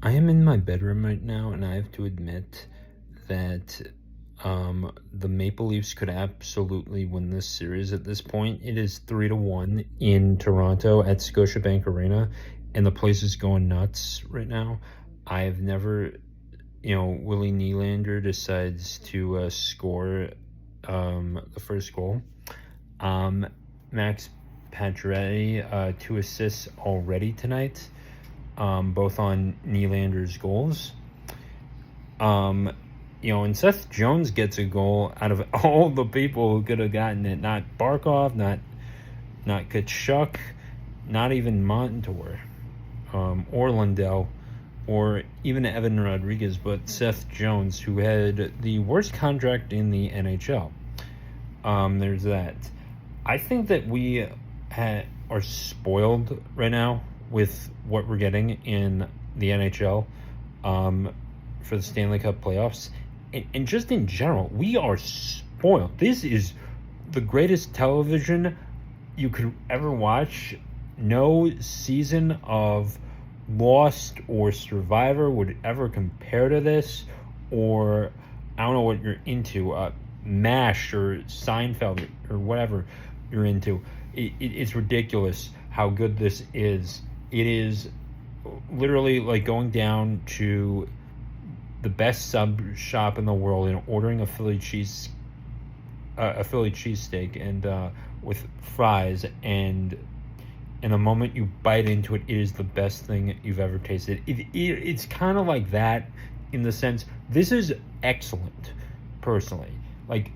I am in my bedroom right now, and I have to admit that the Maple Leafs could absolutely win this series at this point. It is 3-1 in Toronto at Scotiabank Arena, and the place is going nuts right now. I have never, Willie Nylander decides to score the first goal. Um, Max Pacioretty, 2 assists already tonight, both on Nylander's goals. And Seth Jones gets a goal out of all the people who could have gotten it. Not Barkov, not Kachuk, not even Montour, or Lundell, or even Evan Rodriguez, but Seth Jones, who had the worst contract in the NHL. There's that. I think that we are spoiled right now with what we're getting in the NHL for the Stanley Cup playoffs. And just in general, we are spoiled. This is the greatest television you could ever watch. No season of Lost or Survivor would ever compare to this, or I don't know what you're into, MASH or Seinfeld or whatever you're into. It's ridiculous how good this is. It is literally like going down to the best sub shop in the world and ordering a Philly cheesesteak and with fries, and the moment you bite into it, it is the best thing you've ever tasted. It's kind of like that in the sense this is excellent, personally. Like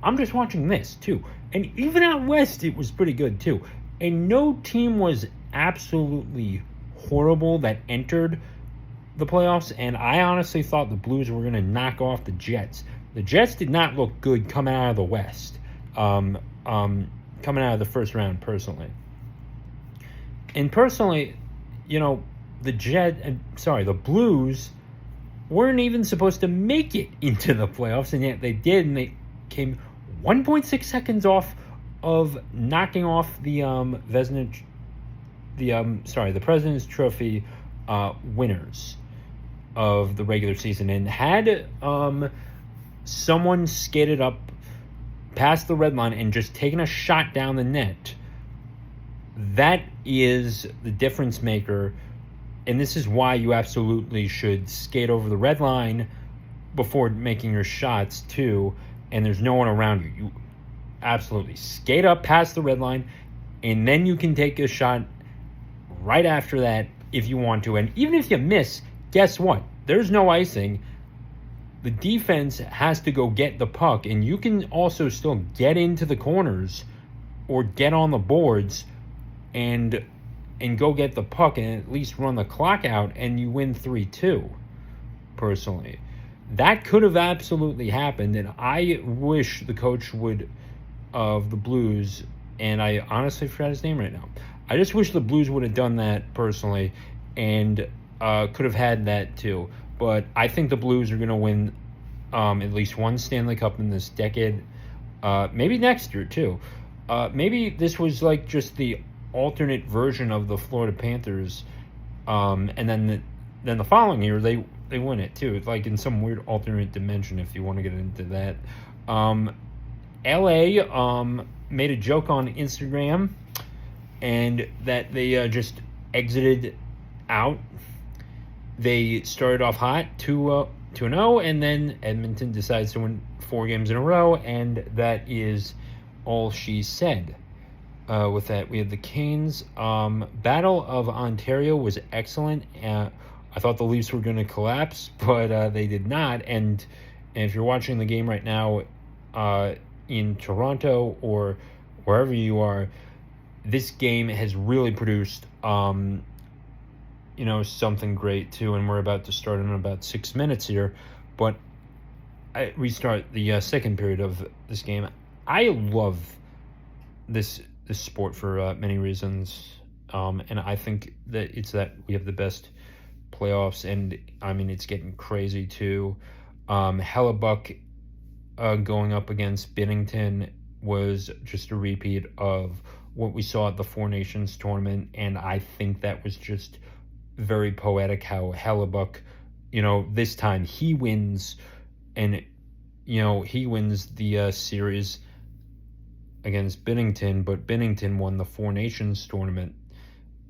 I'm just watching this too, and even out west it was pretty good too. And no team was absolutely horrible that entered the playoffs, and I honestly thought the Blues were going to knock off the Jets. The Jets did not look good coming out of the West, coming out of the first round, personally. And personally, the Blues weren't even supposed to make it into the playoffs, and yet they did, and they came 1.6 seconds off of knocking off the the President's Trophy winners of the regular season. And had someone skated up past the red line and just taken a shot down the net, that is the difference maker. And this is why you absolutely should skate over the red line before making your shots too, and there's no one around you. You absolutely skate up past the red line, and then you can take a shot right after that if you want to. And even if you miss, guess what? There's no icing. The defense has to go get the puck, and you can also still get into the corners or get on the boards and go get the puck and at least run the clock out, and you win 3-2, personally. That could have absolutely happened, and I wish the coach of the Blues, and I honestly forgot his name right now. I just wish the Blues would have done that, personally, and could have had that too. But I think the Blues are going to win at least one Stanley Cup in this decade, maybe next year too. Maybe this was like just the alternate version of the Florida Panthers, and then the following year they win it too. It's like in some weird alternate dimension, if you want to get into that. LA made a joke on Instagram, and that they just exited out. They started off hot 2-0, and then Edmonton decides to win 4 games in a row, and that is all she said. With that, we had the Canes. Battle of Ontario was excellent. I thought the Leafs were going to collapse, but they did not. And if you're watching the game right now in Toronto or wherever you are, this game has really produced something great too. And we're about to start in about 6 minutes here, but we start the second period of this game. I love this sport for many reasons, and I think that it's that we have the best playoffs, and I mean it's getting crazy too. Hellebuck going up against Binnington was just a repeat of what we saw at the Four Nations tournament, and I think that was just very poetic how Hellebuck, this time he wins, and he wins the series against Binnington, but Binnington won the Four Nations tournament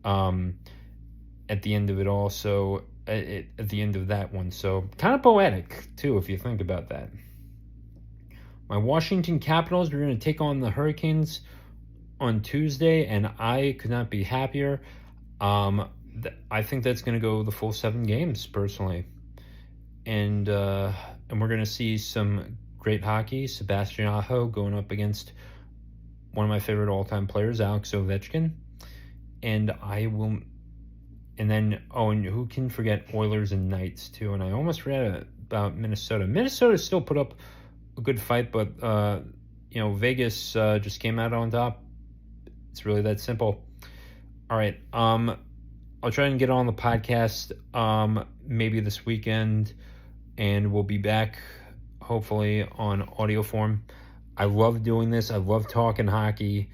at the end of it all. So at the end of that one, so kind of poetic too, if you think about that. My Washington Capitals are going to take on the Hurricanes on Tuesday, and I could not be happier. I think that's going to go the full 7 games, personally. And we're going to see some great hockey. Sebastian Aho going up against one of my favorite all-time players, Alex Ovechkin. And then who can forget Oilers and Knights, too? And I almost forgot about Minnesota. Minnesota still put up a good fight, but Vegas just came out on top. It's really that simple. All right, I'll try and get on the podcast maybe this weekend, and we'll be back hopefully on audio form. I love doing this. I love talking hockey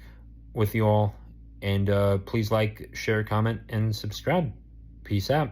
with you all, and please like, share, comment, and subscribe. Peace out.